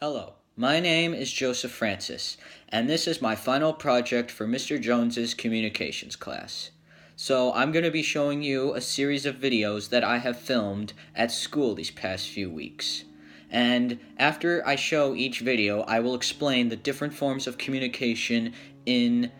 Hello, my name is Joseph Francis, and this is my final project for Mr. Jones's communications class. So I'm going to be showing you a series of videos that I have filmed at school these past few weeks. And after I show each video, I will explain the different forms of communication in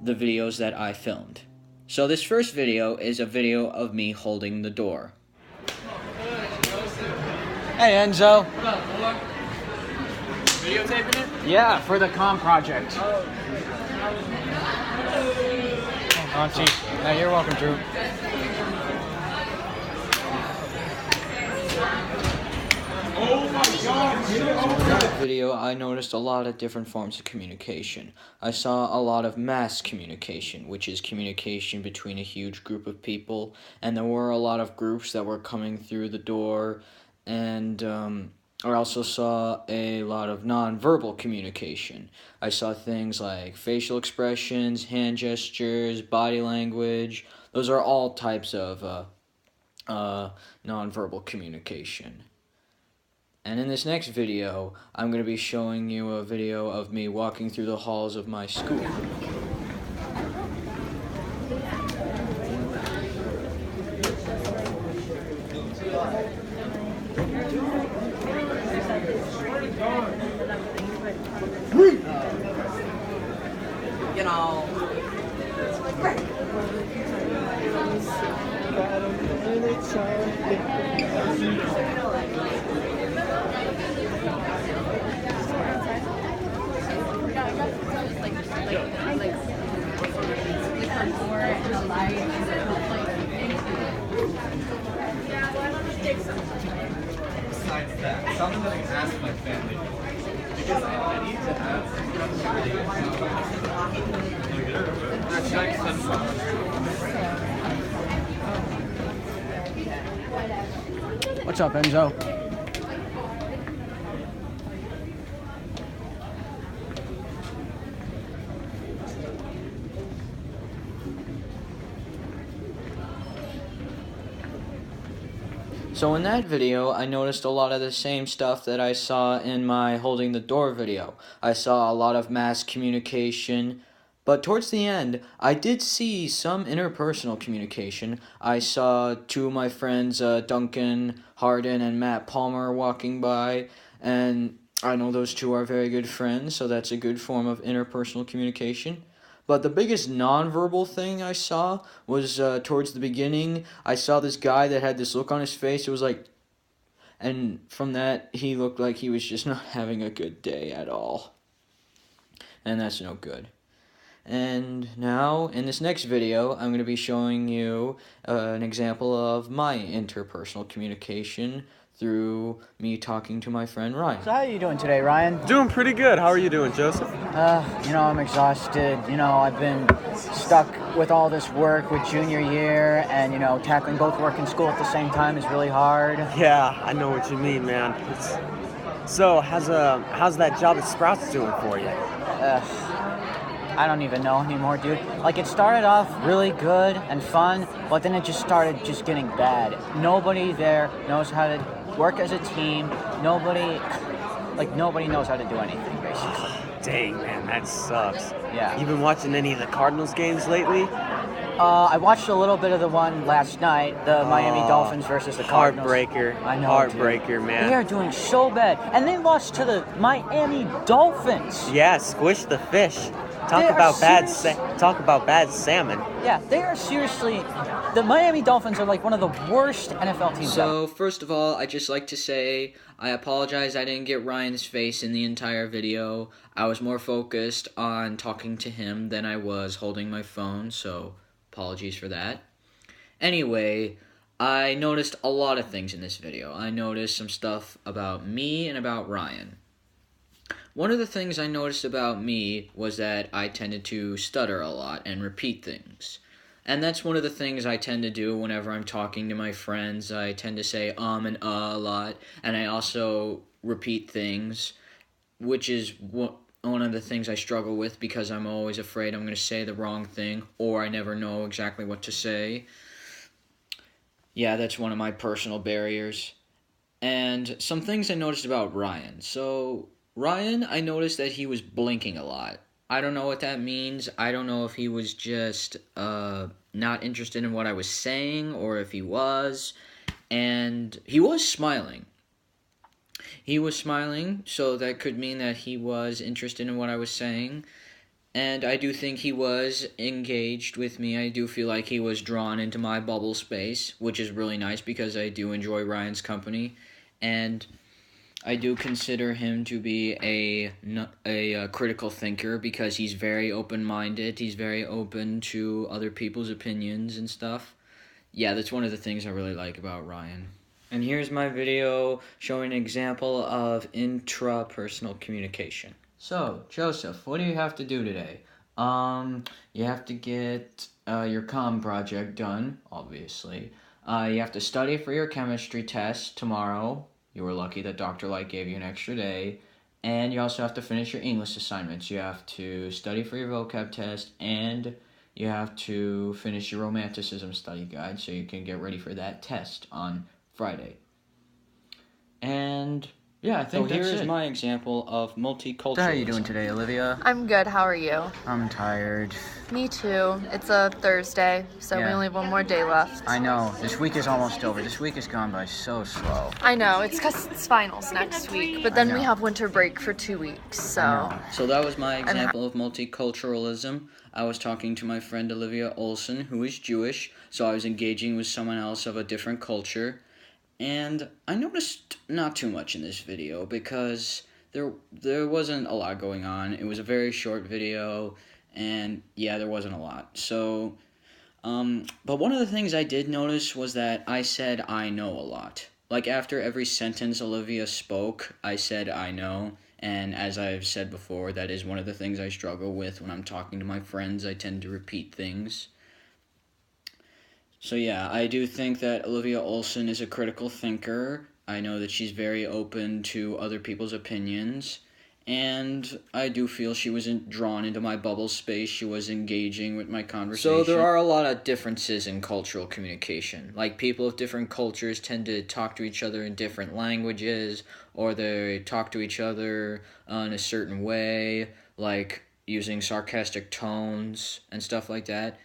the videos that I filmed. So this first video is a video of me holding the door. Hey Enzo. Hold on, hold on. Videotaping it? Yeah, for the comm project. Oh, gee. No, you're welcome, Drew. Oh my God! In that video, I noticed a lot of different forms of communication. I saw a lot of mass communication, which is communication between a huge group of people, and there were a lot of groups that were coming through the door, and I also saw a lot of nonverbal communication. I saw things like facial expressions, hand gestures, body language. Those are all types of nonverbal communication. And in this next video, I'm going to be showing you a video of me walking through the halls of my school. You know. Besides that, something that I can ask my family. Because I need to ask. That's nice sunflower. What's up, Enzo? So in that video, I noticed a lot of the same stuff that I saw in my holding the door video. I saw a lot of mass communication, but towards the end, I did see some interpersonal communication. I saw two of my friends, Duncan Harden and Matt Palmer, walking by, and I know those two are very good friends, so that's a good form of interpersonal communication. But the biggest nonverbal thing I saw was towards the beginning. I saw this guy that had this look on his face. It was like, and from that, he looked like he was just not having a good day at all. And that's no good. And now, in this next video, I'm going to be showing you an example of my interpersonal communication through me talking to my friend Ryan. So how are you doing today, Ryan? Doing pretty good. How are you doing, Joseph? I'm exhausted. I've been stuck with all this work with junior year, and, tackling both work and school at the same time is really hard. Yeah, I know what you mean, man. So, how's that job at Sprouts doing for you? I don't even know anymore, dude. Like, it started off really good and fun, but then it just started just getting bad. Nobody there knows how to work as a team. Nobody knows how to do anything, basically. Dang, man, that sucks. Yeah. You been watching any of the Cardinals games lately? I watched a little bit of the one last night, the Miami Dolphins versus the Cardinals. Heartbreaker. I know, Heartbreaker, dude. man. They are doing so bad, and they lost to the Miami Dolphins. Yeah, squish the fish. They are Talk about bad salmon. Yeah, they are seriously. The Miami Dolphins are like one of the worst NFL teams. So, first of all, I'd just like to say I apologize I didn't get Ryan's face in the entire video. I was more focused on talking to him than I was holding my phone, so apologies for that. Anyway, I noticed a lot of things in this video. I noticed some stuff about me and about Ryan. One of the things I noticed about me was that I tended to stutter a lot and repeat things. And that's one of the things I tend to do whenever I'm talking to my friends. I tend to say and a lot, and I also repeat things, which is one of the things I struggle with because I'm always afraid I'm going to say the wrong thing, or I never know exactly what to say. Yeah, that's one of my personal barriers. And some things I noticed about Ryan. So, Ryan, I noticed that he was blinking a lot. I don't know what that means. I don't know if he was just not interested in what I was saying or if he was. And he was smiling. He was smiling, so that could mean that he was interested in what I was saying. And I do think he was engaged with me. I do feel like he was drawn into my bubble space, which is really nice because I do enjoy Ryan's company. And I do consider him to be a critical thinker because he's very open-minded. He's very open to other people's opinions and stuff. Yeah, that's one of the things I really like about Ryan. And here's my video showing an example of intrapersonal communication. So, Joseph, what do you have to do today? You have to get your comm project done, obviously. You have to study for your chemistry test tomorrow. You were lucky that Dr. Light gave you an extra day. And you also have to finish your English assignments. You have to study for your vocab test, and you have to finish your romanticism study guide so you can get ready for that test on Friday. And yeah, I think here that's is it. my example of multiculturalism. How are you doing today, Olivia? I'm good. How are you? I'm tired. Me too. It's a Thursday, so we Yeah. only have one more day left. I know. This week is almost over. This week has gone by so slow. I know. It's because it's finals next week, but then we know. have winter break for 2 weeks, so. I know. So that was my example of multiculturalism. I was talking to my friend Olivia Olson, who is Jewish, so I was engaging with someone else of a different culture. And I noticed not too much in this video because there wasn't a lot going on. It was a very short video, and yeah, there wasn't a lot. So, but one of the things I did notice was that I said I know a lot. Like after every sentence Olivia spoke, I said I know. And as I've said before, that is one of the things I struggle with when I'm talking to my friends. I tend to repeat things. So yeah, I do think that Olivia Olson is a critical thinker. I know that she's very open to other people's opinions. And I do feel she wasn't drawn into my bubble space. She was engaging with my conversation. So there are a lot of differences in cultural communication. Like people of different cultures tend to talk to each other in different languages, or they talk to each other in a certain way, like using sarcastic tones and stuff like that.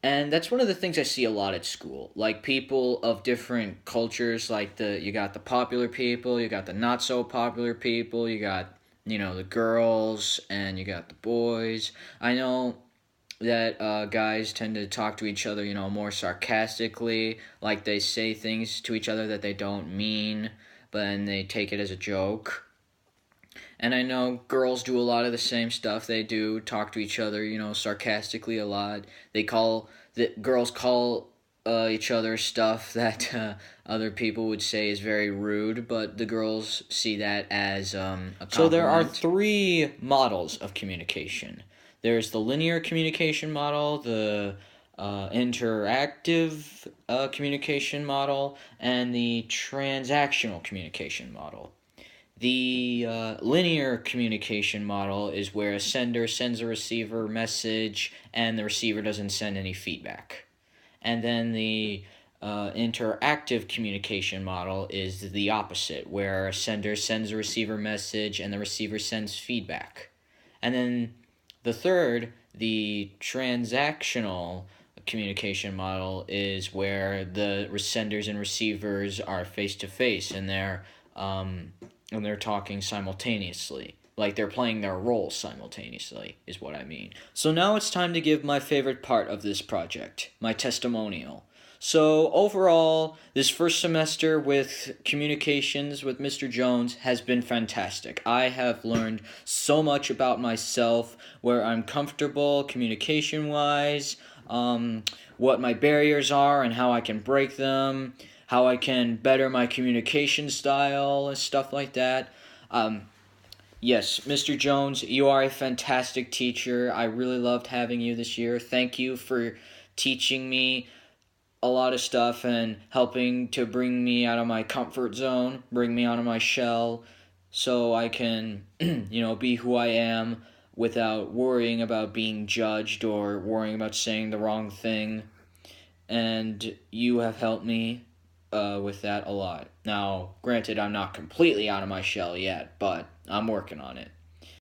And that's one of the things I see a lot at school. Like people of different cultures, like you got the popular people, you got the not so popular people, you got, the girls, and you got the boys. I know that guys tend to talk to each other, more sarcastically, like they say things to each other that they don't mean, but then they take it as a joke. And I know girls do a lot of the same stuff. They do talk to each other, sarcastically a lot. Girls call each other stuff that other people would say is very rude, but the girls see that as a compliment. So there are 3 models of communication. There's the linear communication model, the interactive communication model, and the transactional communication model. The linear communication model is where a sender sends a receiver message and the receiver doesn't send any feedback. And then the interactive communication model is the opposite, where a sender sends a receiver message and the receiver sends feedback. And then the third, the transactional communication model, is where the senders and receivers are face-to-face and they're talking simultaneously. Like they're playing their roles simultaneously, is what I mean. So now it's time to give my favorite part of this project, my testimonial. So overall, this first semester with communications with Mr. Jones has been fantastic. I have learned so much about myself, where I'm comfortable communication-wise, what my barriers are and how I can break them, how I can better my communication style and stuff like that. Yes, Mr. Jones, you are a fantastic teacher. I really loved having you this year. Thank you for teaching me a lot of stuff and helping to bring me out of my comfort zone, bring me out of my shell, so I can, be who I am without worrying about being judged or worrying about saying the wrong thing. And you have helped me with that a lot. Now, granted, I'm not completely out of my shell yet, but I'm working on it.